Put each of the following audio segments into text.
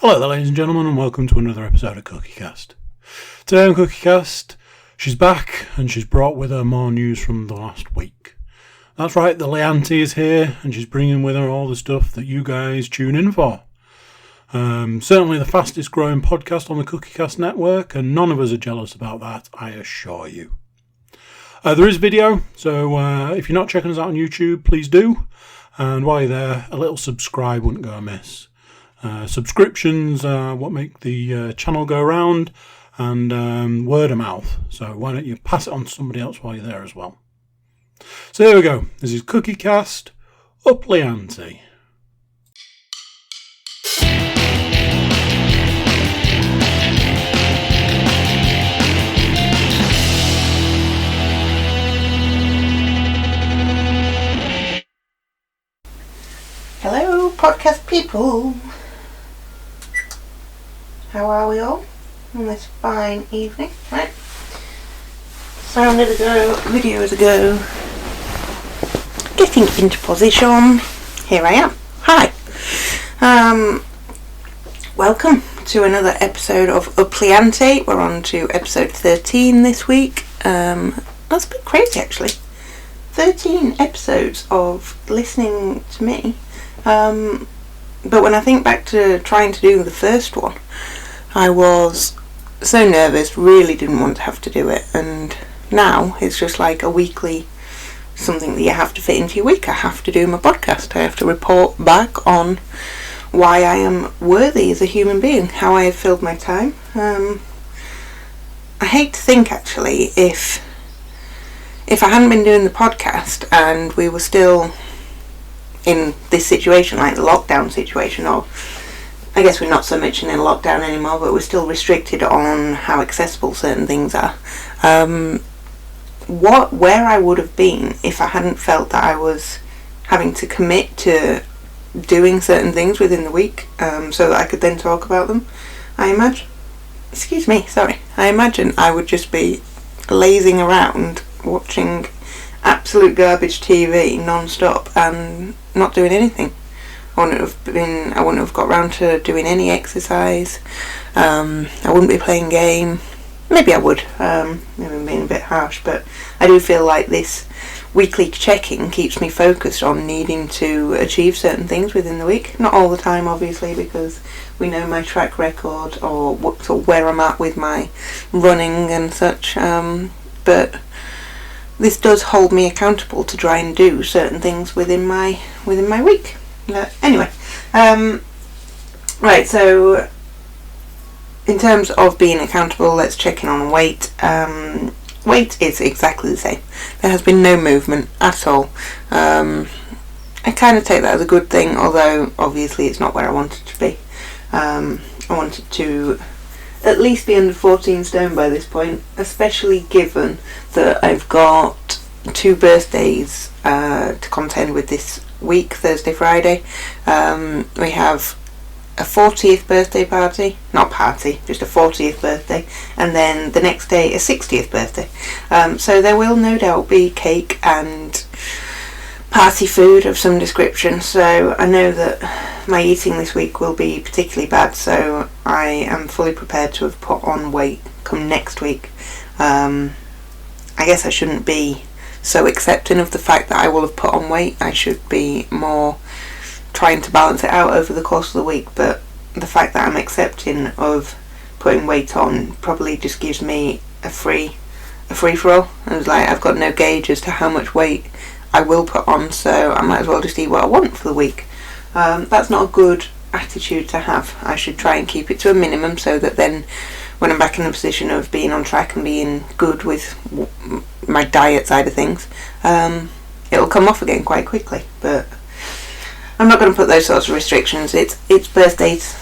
Hello there, ladies and gentlemen, and welcome to another episode of Cookiecast. Today on Cookiecast, she's back and she's brought with her more news from the last week. That's right, the Liante is here and she's bringing with her all the stuff that you guys tune in for. Certainly the fastest growing podcast on the Cookiecast network, and none of us are jealous about that, I assure you. There is video, so if you're not checking us out on YouTube, please do. And while you're there, a little subscribe wouldn't go amiss. Subscriptions are what make the channel go round, and word of mouth. So why don't you pass it on to somebody else while you're there as well. So there we go. This is Cookiecast up Liante. Hello, podcast people. How are we all on this fine evening? Right. Sounded a go, videos ago. Getting into position. Here I am. Hi. Welcome to another episode of Up Liante. We're on to episode 13 this week. That's a bit crazy actually. 13 episodes of listening to me. But when I think back to trying to do the first one, I was so nervous, really didn't want to have to do it, and now it's just like a weekly something that you have to fit into your week. I have to do my podcast. I have to report back on why I am worthy as a human being, how I have filled my time. I hate to think actually if I hadn't been doing the podcast and we were still in this situation, like the lockdown situation, or I guess we're not so much in a lockdown anymore, but we're still restricted on how accessible certain things are. Where I would have been if I hadn't felt that I was having to commit to doing certain things within the week, so that I could then talk about them. I imagine I would just be lazing around watching absolute garbage TV non-stop and not doing anything. I wouldn't have got round to doing any exercise. I wouldn't be playing game. Maybe I would. Maybe I'm being a bit harsh, but I do feel like this weekly checking keeps me focused on needing to achieve certain things within the week. Not all the time, obviously, because we know my track record or where I'm at with my running and such. But this does hold me accountable to try and do certain things within my week. Anyway, right, so in terms of being accountable, let's check in on weight. Weight is exactly the same. There has been no movement at all. I kind of take that as a good thing, although obviously it's not where I wanted to be. I wanted to at least be under 14 stone by this point, especially given that I've got 2 birthdays to contend with this week, Thursday, Friday. We have a 40th birthday party, just a 40th birthday, and then the next day a 60th birthday. So there will no doubt be cake and party food of some description, so I know that my eating this week will be particularly bad, so I am fully prepared to have put on weight come next week. I guess I shouldn't be so accepting of the fact that I will have put on weight. I should be more trying to balance it out over the course of the week, but the fact that I'm accepting of putting weight on probably just gives me a free for all. I was like, I've got no gauge as to how much weight I will put on, so I might as well just eat what I want for the week. That's not a good attitude to have. I should try and keep it to a minimum so that then when I'm back in the position of being on track and being good with my diet side of things, it'll come off again quite quickly. But I'm not going to put those sorts of restrictions. It's birthdays,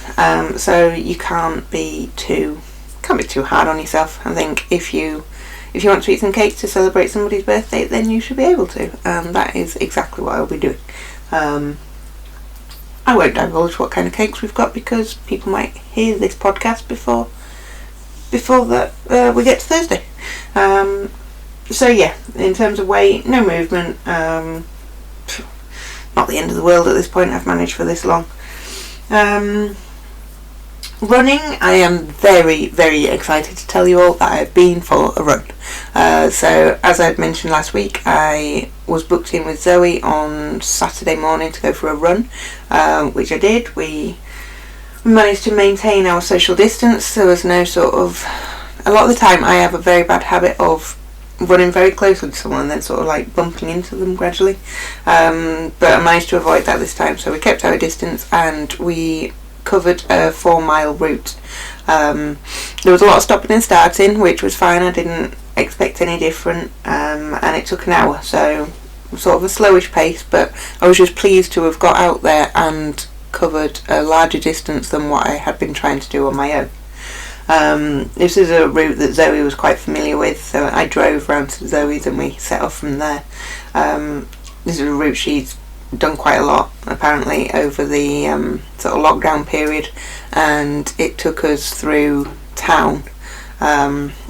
so you can't be too hard on yourself. I think if you want to eat some cake to celebrate somebody's birthday, then you should be able to. That is exactly what I'll be doing. I won't divulge what kind of cakes we've got because people might hear this podcast before that we get to Thursday. So yeah, in terms of weight, no movement. Not the end of the world at this point. I've managed for this long. running, I am very, very excited to tell you all that I have been for a run. So, as I mentioned last week, I was booked in with Zoe on Saturday morning to go for a run, which I did. We managed to maintain our social distance. There was no sort of... A lot of the time I have a very bad habit of running very closely to someone and then sort of like bumping into them gradually. But I managed to avoid that this time, so we kept our distance and we covered a 4-mile route. There was a lot of stopping and starting, which was fine. I didn't expect any different, and it took an hour, so sort of a slowish pace, but I was just pleased to have got out there and covered a larger distance than what I had been trying to do on my own. This is a route that Zoe was quite familiar with, so I drove round to Zoe's and we set off from there. This is a route she's done quite a lot apparently over the sort of lockdown period, and it took us through town,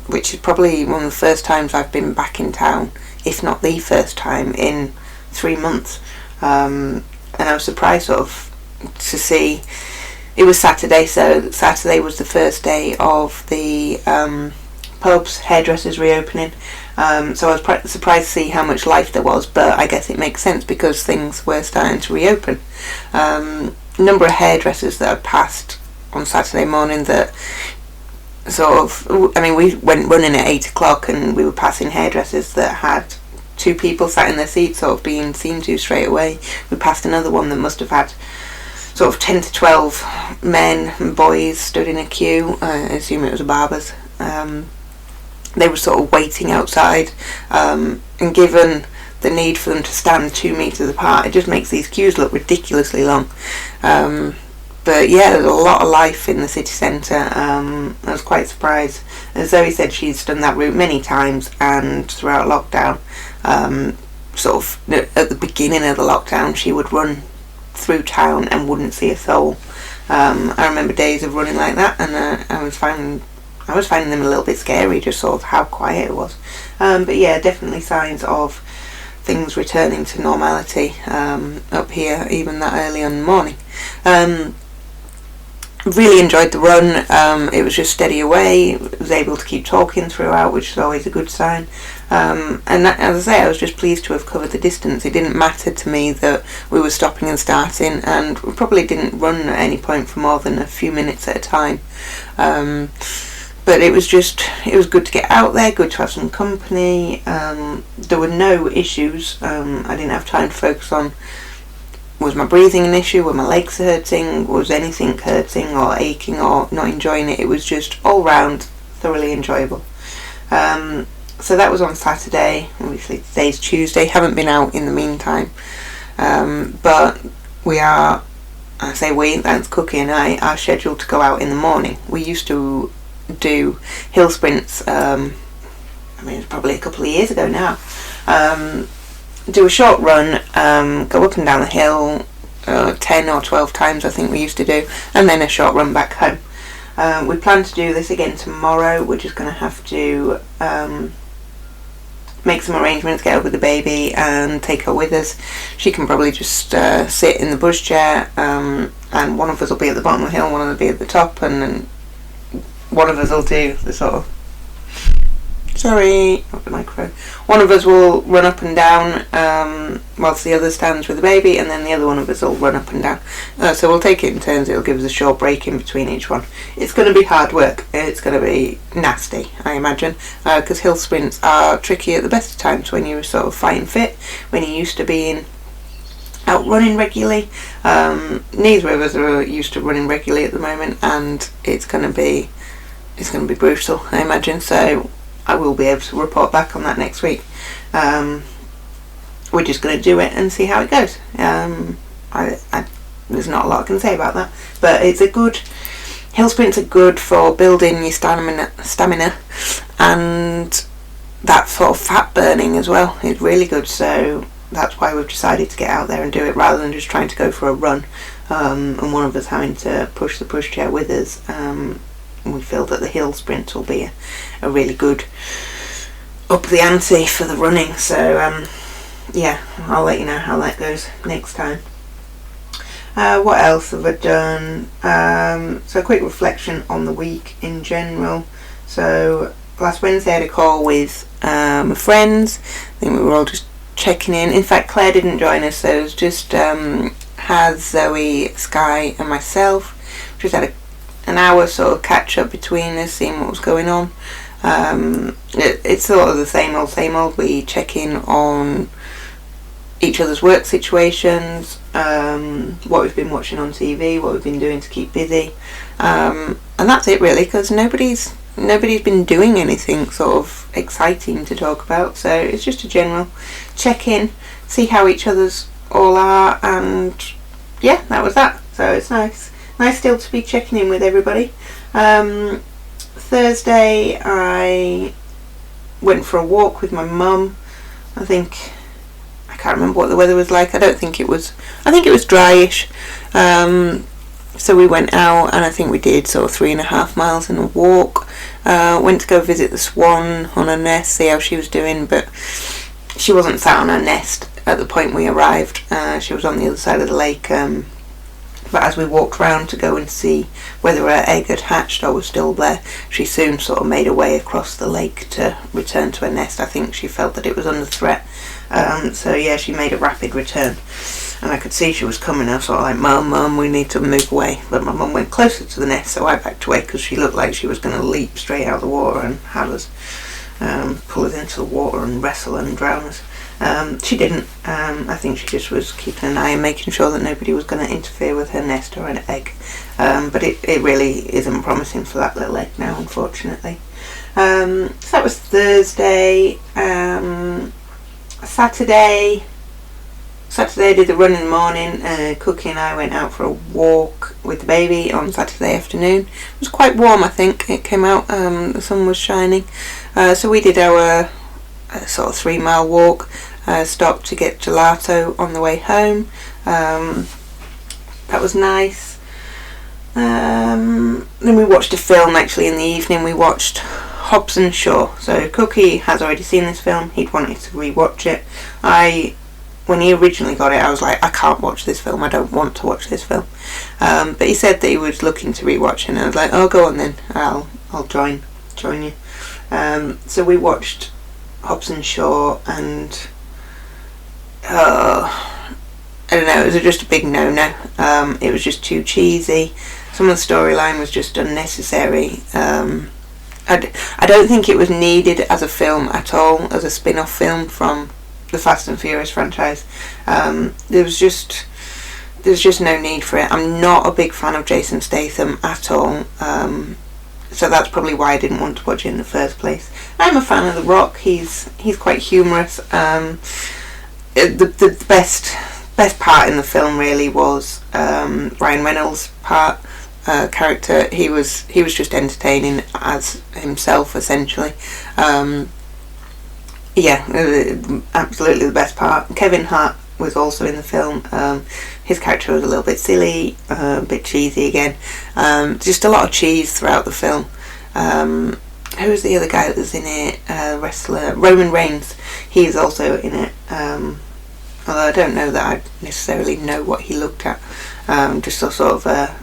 which is probably one of the first times I've been back in town, if not the first time in 3 months. And I was surprised sort of to see it was Saturday, so Saturday was the first day of the pubs, hairdressers reopening. So I was surprised to see how much life there was, but I guess it makes sense because things were starting to reopen. Number of hairdressers that had passed on Saturday morning that sort of, I mean, we went running at 8 o'clock and we were passing hairdressers that had 2 people sat in their seats sort of being seen to straight away. We passed another one that must have had sort of 10 to 12 men and boys stood in a queue. I assume it was a barber's. They were sort of waiting outside, and given the need for them to stand 2 metres apart, it just makes these queues look ridiculously long. But yeah, there's a lot of life in the city centre. I was quite surprised. As Zoe said, she's done that route many times, and throughout lockdown, sort of at the beginning of the lockdown, she would run through town and wouldn't see a soul. I remember days of running like that, and I was finding them a little bit scary, just sort of how quiet it was. But yeah, definitely signs of things returning to normality up here, even that early on in the morning. Really enjoyed the run. It was just steady away. Was able to keep talking throughout, which is always a good sign. And that, as I say, I was just pleased to have covered the distance. It didn't matter to me that we were stopping and starting, and we probably didn't run at any point for more than a few minutes at a time. But it was good to get out there, good to have some company. There were no issues. I didn't have time to focus on, was my breathing an issue, were my legs hurting, was anything hurting or aching or not enjoying it. It was just all round thoroughly enjoyable. So that was on Saturday. Obviously today's Tuesday, haven't been out in the meantime. But we are, I say we, that's Cookie and I, are scheduled to go out in the morning. We used to do hill sprints, it's probably a couple of years ago now. Do a short run, go up and down the hill 10 or 12 times I think we used to do, and then a short run back home. We plan to do this again tomorrow. We're just going to have to make some arrangements, get her with the baby and take her with us. She can probably just sit in the bush chair, and one of us will be at the bottom of the hill, one of us will be at the top, and then one of us will do the sort of... Sorry, not the microphone. One of us will run up and down whilst the other stands with the baby, and then the other one of us will run up and down. So we'll take it in turns. It'll give us a short break in between each one. It's going to be hard work. It's going to be nasty, I imagine, because hill sprints are tricky at the best of times when you're sort of fighting fit, when you're used to being out running regularly. Neither of us are used to running regularly at the moment, and it's going to be brutal, I imagine. So I will be able to report back on that next week. We're just going to do it and see how it goes. There's not a lot I can say about that, but it's a good... Hill sprints are good for building your stamina and that sort of fat burning as well. It's really good, so that's why we've decided to get out there and do it rather than just trying to go for a run, and one of us having to push the pushchair with us. We feel that the hill sprint will be a really good up the ante for the running, so yeah, I'll let you know how that goes next time. What else have I done? So a quick reflection on the week in general. So last Wednesday I had a call with my friends. I think we were all just checking in. In fact, Claire didn't join us, so it was just Haz, Zoe, Sky and myself. We just had an hour sort of catch up between us, seeing what was going on. It's sort of the same old. We check in on each other's work situations, what we've been watching on TV, what we've been doing to keep busy, and that's it really, because nobody's been doing anything sort of exciting to talk about, so it's just a general check in, see how each other's all are, and yeah, that was that. So it's nice still to be checking in with everybody. Thursday I went for a walk with my mum. I can't remember what the weather was like. I think it was dryish. So we went out, and I think we did sort of 3.5 miles in a walk. Went to go visit the swan on her nest, see how she was doing, but she wasn't sat on her nest at the point we arrived. She was on the other side of the lake. But as we walked round to go and see whether her egg had hatched or was still there, she soon sort of made her way across the lake to return to her nest. I think she felt that it was under threat. So yeah, she made a rapid return. And I could see she was coming. I was sort of like, Mum, we need to move away. But my mum went closer to the nest, so I backed away because she looked like she was going to leap straight out of the water and have us pull us into the water and wrestle and drown us. She didn't. I think she just was keeping an eye and making sure that nobody was going to interfere with her nest or an egg. But it really isn't promising for that little egg now, unfortunately. So that was Thursday. Saturday I did the run in the morning. Cookie and I went out for a walk with the baby on Saturday afternoon. It was quite warm, I think. It came out, the sun was shining. So we did our sort of 3-mile walk. Stopped to get gelato on the way home. That was nice. Then we watched a film actually in the evening. We watched Hobbs and Shaw. So Cookie has already seen this film. He'd wanted to rewatch it. When he originally got it, I was like, I can't watch this film. I don't want to watch this film. But he said that he was looking to rewatch it, and I was like, oh, go on then. I'll join you. So we watched Hobbs and Shaw, and I don't know, it was just a big no-no. It was just too cheesy. Some of the storyline was just unnecessary. I don't think it was needed as a film at all, as a spin-off film from the Fast and Furious franchise. There's just no need for it. I'm not a big fan of Jason Statham at all. So that's probably why I didn't want to watch it in the first place. I'm a fan of The Rock. He's quite humorous. The best part in the film really was Ryan Reynolds' character. He was just entertaining as himself, essentially. Absolutely the best part. Kevin Hart was also in the film. His character was a little bit silly, a bit cheesy again. Just a lot of cheese throughout the film. Who was the other guy that was in it? Wrestler Roman Reigns. He's also in it. Although I don't know that I necessarily know what he looked at. Just a sort of a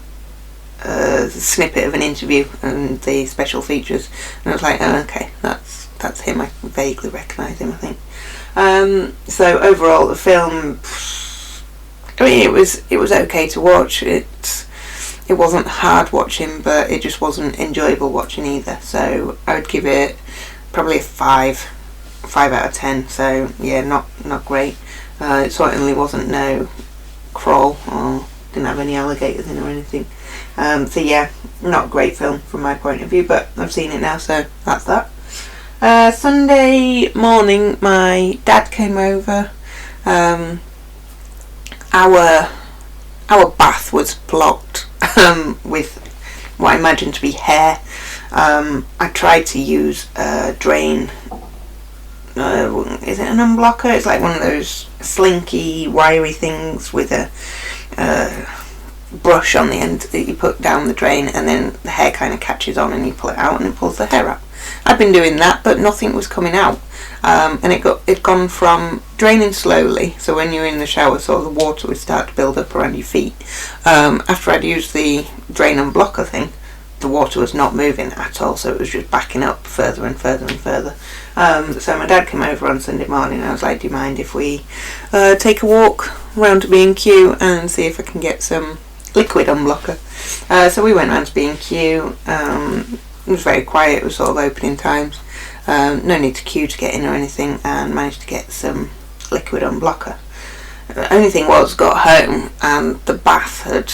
snippet of an interview and the special features, and I was like, oh, okay, that's him. I vaguely recognise him, I think. So overall, the film, I mean, it was okay to watch. It wasn't hard watching, but it just wasn't enjoyable watching either. So I would give it probably a 5 out of 10. So yeah, not great. It certainly wasn't no crawl or didn't have any alligators in or anything. So yeah, not a great film from my point of view, but I've seen it now, so that's that. Sunday morning, my dad came over. Our bath was blocked with what I imagine to be hair. I tried to use a drain. Is it an unblocker? It's like one of those slinky, wiry things with a brush on the end that you put down the drain, and then the hair kind of catches on and you pull it out and it pulls the hair out. I'd been doing that, but nothing was coming out. And it'd gone from draining slowly, so when you're in the shower, sort of the water would start to build up around your feet. After I'd used the drain and blocker thing, the water was not moving at all, so it was just backing up further and further and further. So my dad came over on Sunday morning, and I was like, do you mind if we take a walk round to B&Q and see if I can get some liquid unblocker? So we went round to B&Q. It was very quiet, it was sort of opening times. No need to queue to get in or anything, and managed to get some liquid unblocker. The only thing was, got home and the bath had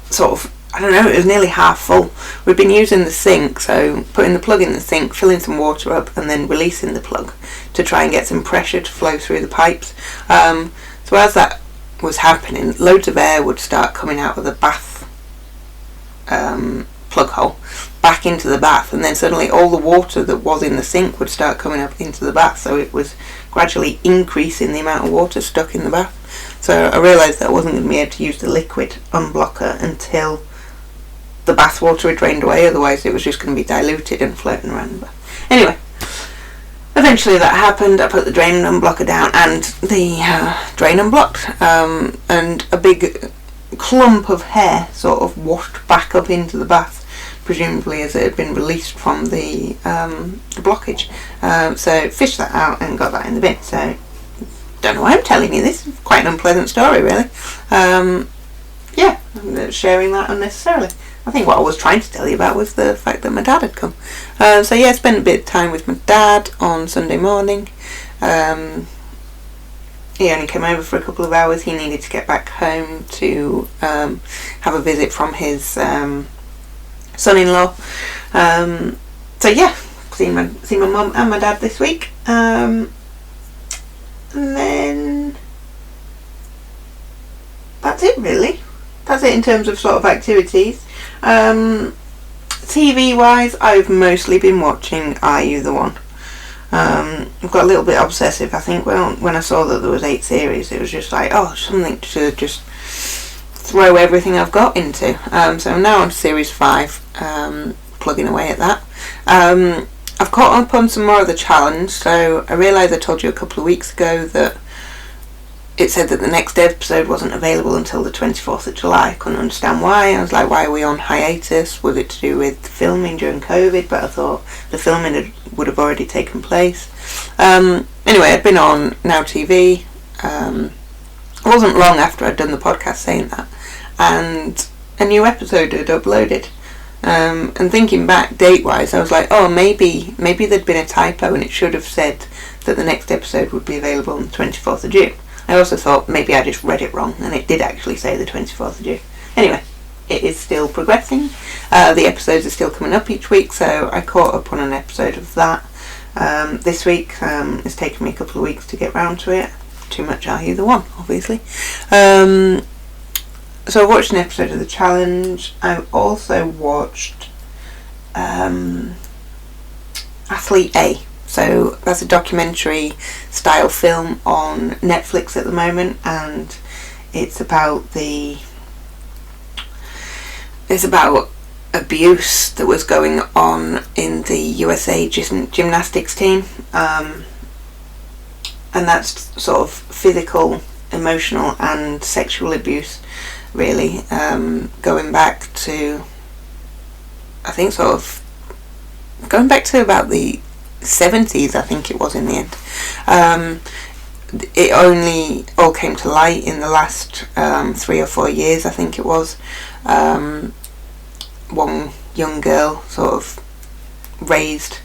sort of, I don't know, it was nearly half full. We'd been using the sink, so putting the plug in the sink, filling some water up, and then releasing the plug to try and get some pressure to flow through the pipes. So as that was happening, loads of air would start coming out of the bath plug hole back into the bath, and then suddenly all the water that was in the sink would start coming up into the bath, so it was gradually increasing the amount of water stuck in the bath. So I realised that I wasn't going to be able to use the liquid unblocker until the bath water had drained away, otherwise it was just going to be diluted and floating around the bath. Anyway, eventually that happened. I put the drain unblocker down and the drain unblocked, and a big clump of hair sort of washed back up into the bath, presumably as it had been released from the blockage. So fished that out and got that in the bin. So don't know why I'm telling you this. It's quite an unpleasant story, really. Yeah, I'm sharing that unnecessarily. I think what I was trying to tell you about was the fact that my dad had come. So yeah, I spent a bit of time with my dad on Sunday morning. He only came over for a couple of hours. He needed to get back home to have a visit from his son-in-law. So yeah, seen my mum and my dad this week. And then that's it, really. That's it in terms of sort of activities. TV wise, I've mostly been watching Are You the One? I've got a little bit obsessive. I think when I saw that there was 8 series, it was just like, oh, something to just throw everything I've got into. So I'm now on series 5, plugging away at that. I've caught up on some more of the challenge, so I realised I told you a couple of weeks ago that it said that the next episode wasn't available until the 24th of July. I couldn't understand why. I was like, why are we on hiatus? Was it to do with filming during COVID? But I thought the filming would have already taken place. Anyway, I'd been on Now TV. It wasn't long after I'd done the podcast saying that, and a new episode had uploaded. And thinking back date-wise, I was like, oh, maybe there'd been a typo and it should have said that the next episode would be available on the 24th of June. I also thought maybe I just read it wrong and it did actually say the 24th of June. Anyway, it is still progressing. The episodes are still coming up each week, so I caught up on an episode of that this week. It's taken me a couple of weeks to get round to it. Too much Are You the One, obviously. So I watched an episode of The Challenge. I also watched Athlete A. So that's a documentary style film on Netflix at the moment, and it's about abuse that was going on in the USA gymnastics team, and that's sort of physical, emotional and sexual abuse, really, going back to about the 70s, I think it was in the end. It only all came to light in the last 3 or 4 years, I think it was. One young girl sort of raised,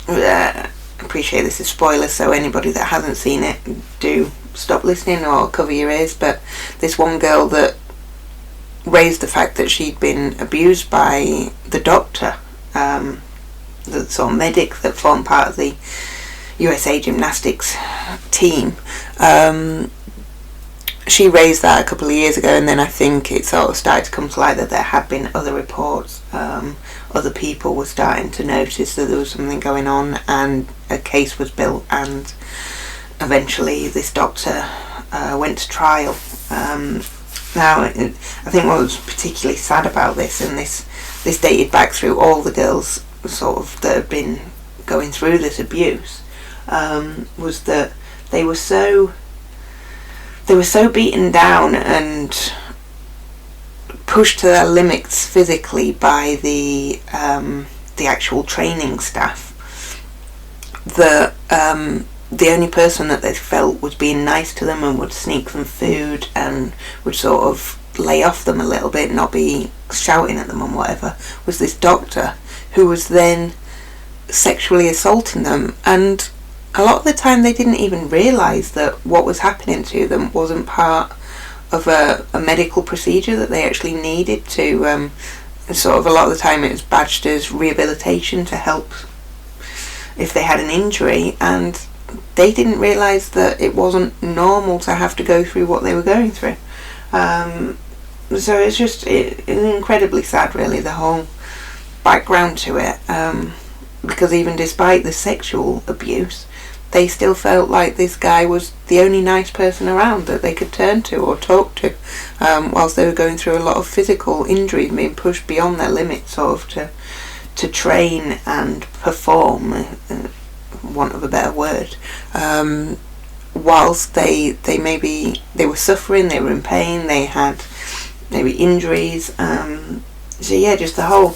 appreciate this is spoilers, so anybody that hasn't seen it, do stop listening or cover your ears, but this one girl that raised the fact that she'd been abused by the doctor, the sort of medic that formed part of the USA gymnastics team. She raised that a couple of years ago, and then I think it sort of started to come to light that there had been other reports. Other people were starting to notice that there was something going on, and a case was built, and eventually this doctor went to trial. Now, I think what was particularly sad about this, and this dated back through all the girls sort of that have been going through this abuse, was that they were so beaten down and pushed to their limits physically by the actual training staff, that the only person that they felt was being nice to them and would sneak them food and would sort of lay off them a little bit, not be shouting at them and whatever, was this doctor who was then sexually assaulting them. And a lot of the time they didn't even realise that what was happening to them wasn't part of a medical procedure that they actually needed to, sort of a lot of the time it was badged as rehabilitation to help if they had an injury, and they didn't realise that it wasn't normal to have to go through what they were going through. So it's just incredibly sad, really, the whole background to it, because even despite the sexual abuse, they still felt like this guy was the only nice person around that they could turn to or talk to, whilst they were going through a lot of physical injuries, being pushed beyond their limits sort of to train and perform, want of a better word, whilst they were suffering, they were in pain, they had maybe injuries. So yeah, just the whole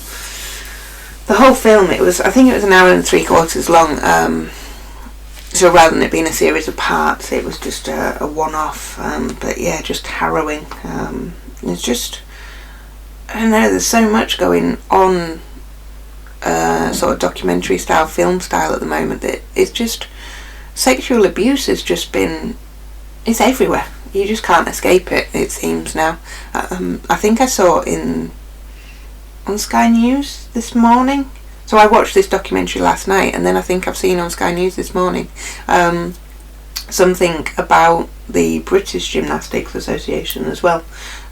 film, I think it was an hour and 3/4 long, so rather than it being a series of parts, it was just a one-off, but yeah, just harrowing. It's just, I don't know, there's so much going on, sort of documentary style, film style at the moment, that it's just, sexual abuse has just been, it's everywhere. You just can't escape it, it seems now. I think I saw it on Sky News this morning. So I watched this documentary last night, and then I think I've seen on Sky News this morning something about the British Gymnastics Association as well,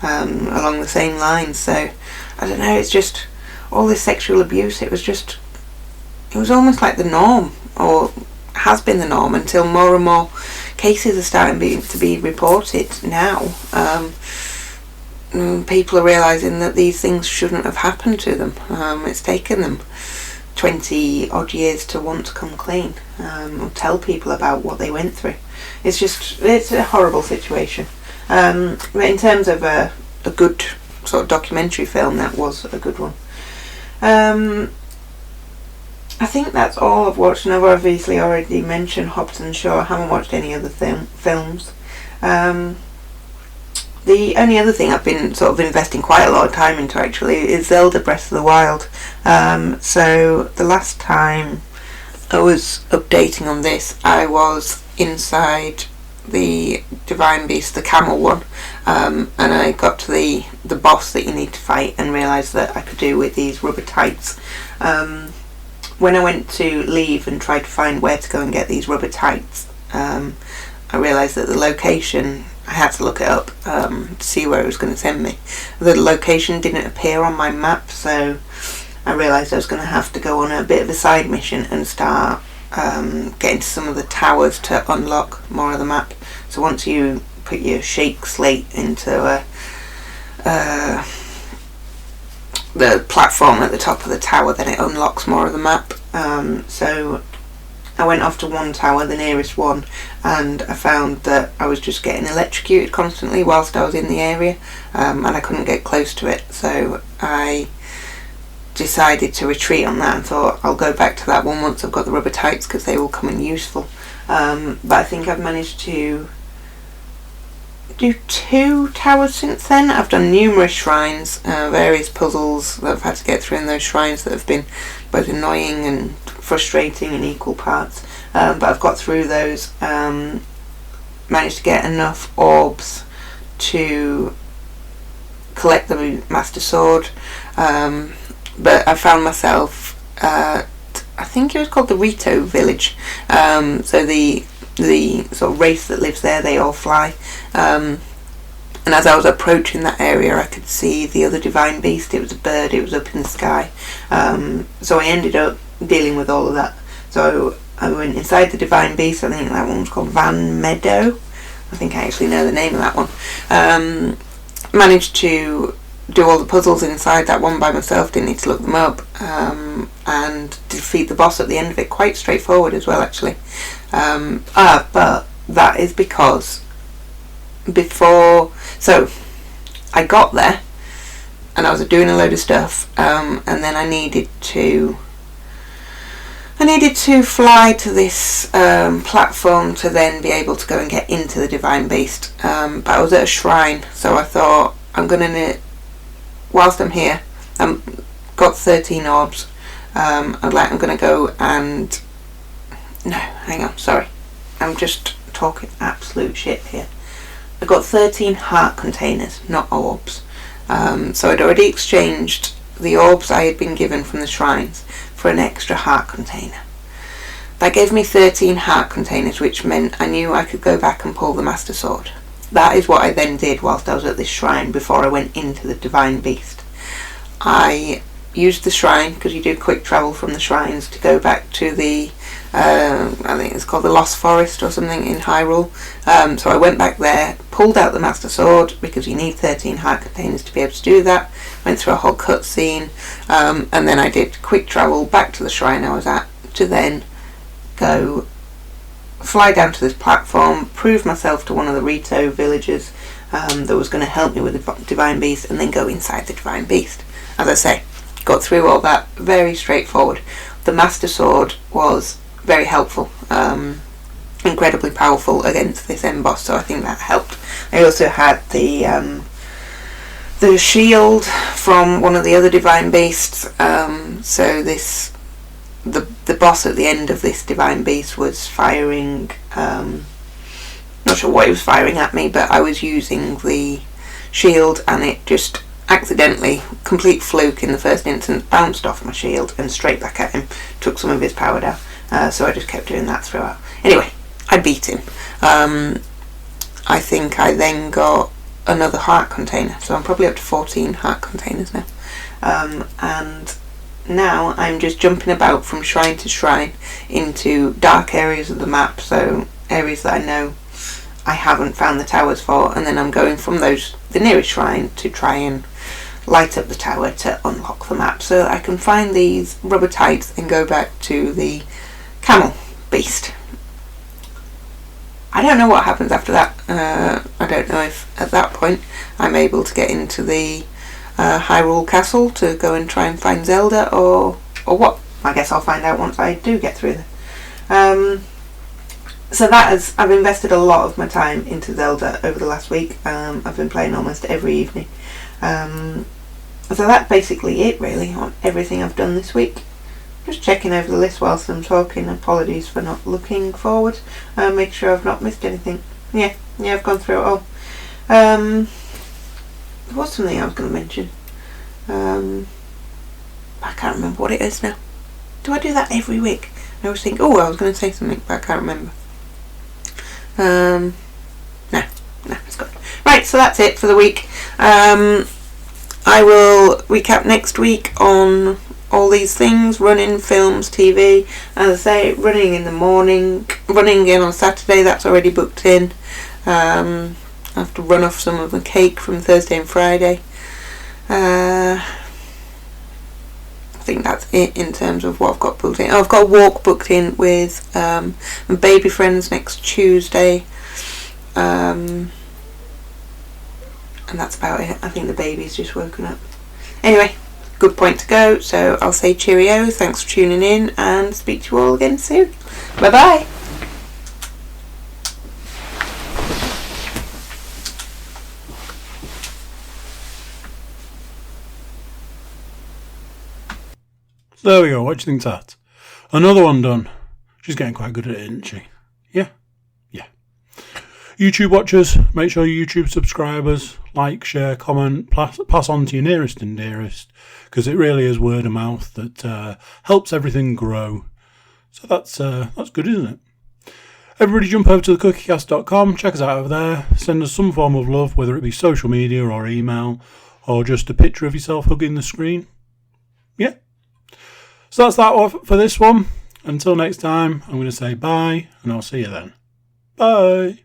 along the same lines. So I don't know, it's just all this sexual abuse, it was almost like the norm, or has been the norm, until more and more cases are starting to be reported now. People are realising that these things shouldn't have happened to them. It's taken them 20 odd years to want to come clean, or tell people about what they went through. It's a horrible situation. But in terms of a good sort of documentary film, that was a good one. I think that's all I've watched, and I've obviously already mentioned Hobbs and Shaw. I haven't watched any other films. The only other thing I've been sort of investing quite a lot of time into, actually, is Zelda Breath of the Wild. So the last time I was updating on this, I was inside the Divine Beast, the camel one, and I got to the boss that you need to fight and realised that I could do with these rubber tights. When I went to leave and tried to find where to go and get these rubber tights, I realised that the location, I had to look it up to see where it was going to send me. The location didn't appear on my map, so I realised I was going to have to go on a bit of a side mission and start getting to some of the towers to unlock more of the map. So once you put your shake slate into the platform at the top of the tower, then it unlocks more of the map. So I went off to one tower, the nearest one, and I found that I was just getting electrocuted constantly whilst I was in the area, and I couldn't get close to it. So I decided to retreat on that and thought I'll go back to that one once I've got the rubber tights, because they will come in useful. But I think I've managed to do 2 towers since then. I've done numerous shrines, various puzzles that I've had to get through in those shrines that have been both annoying and frustrating in equal parts, but I've got through those, managed to get enough orbs to collect the Master Sword, but I found myself at, I think it was called the Rito village, so the sort of race that lives there, they all fly, and as I was approaching that area, I could see the other Divine Beast. It was a bird, it was up in the sky, so I ended up dealing with all of that. So I went inside the Divine Beast. I think that one was called Van Meadow. I think I actually know the name of that one. managed to do all the puzzles inside that one by myself, didn't need to look them up, and defeat the boss at the end of it. Quite straightforward as well, actually. But that is because so I got there and I was doing a load of stuff, and then I needed to fly to this platform to then be able to go and get into the Divine Beast. But I was at a shrine, so I thought whilst I'm here, got 13 orbs. I'm going to go and... No, hang on, sorry. I'm just talking absolute shit here. I got 13 heart containers, not orbs. So I'd already exchanged the orbs I had been given from the shrines for an extra heart container. That gave me 13 heart containers, which meant I knew I could go back and pull the Master Sword. That is what I then did whilst I was at this shrine before I went into the Divine Beast. I used the shrine, because you do quick travel from the shrines, to go back to the, I think it's called the Lost Forest or something in Hyrule. So I went back there, pulled out the Master Sword, because you need 13 heart containers to be able to do that. Went through a whole cutscene, and then I did quick travel back to the shrine I was at, to then go fly down to this platform, prove myself to one of the Rito villagers that was going to help me with the Divine Beast, and then go inside the Divine Beast. As I say, got through all that very straightforward. The Master Sword was very helpful, incredibly powerful against this end boss, so I think that helped. I also had the shield from one of the other Divine Beasts, so the boss at the end of this Divine Beast was firing, not sure what he was firing at me, but I was using the shield and it just accidentally, complete fluke in the first instance, bounced off my shield and straight back at him, took some of his power down, so I just kept doing that throughout. Anyway, I beat him. I think I then got another heart container, so I'm probably up to 14 heart containers now, and now I'm just jumping about from shrine to shrine into dark areas of the map, so areas that I know I haven't found the towers for, and then I'm going from the nearest shrine to try and light up the tower to unlock the map so that I can find these rubber tights and go back to the camel beast. I don't know what happens after that. I don't know if at that point I'm able to get into the Hyrule Castle to go and try and find Zelda, or what. I guess I'll find out once I do get through there. So I've invested a lot of my time into Zelda over the last week. I've been playing almost every evening. So that's basically it really on everything I've done this week. Just checking over the list whilst I'm talking. Apologies for not looking forward. Make sure I've not missed anything. Yeah, I've gone through it all. There was something I was going to mention. I can't remember what it is now. Do I do that every week? I always think, I was going to say something, but I can't remember. No, it's gone. Right, so that's it for the week. I will recap next week on all these things: running, films, TV. As I say, running in the morning, running again on Saturday, that's already booked in. I have to run off some of the cake from Thursday and Friday. I think that's it in terms of what I've got booked in. I've got a walk booked in with my baby friends next Tuesday. And that's about it. I think the baby's just woken up. Anyway, good point to go. So I'll say cheerio. Thanks for tuning in and speak to you all again soon. Bye bye. There we go, what do you think of that? Another one done. She's getting quite good at it, isn't she? Yeah. YouTube watchers, make sure YouTube subscribers like, share, comment, pass on to your nearest and dearest, because it really is word of mouth that helps everything grow. So that's good, isn't it? Everybody jump over to thecookiecast.com, check us out over there, send us some form of love, whether it be social media or email, or just a picture of yourself hugging the screen. Yeah. So that's that for this one. Until next time, I'm going to say bye, and I'll see you then. Bye.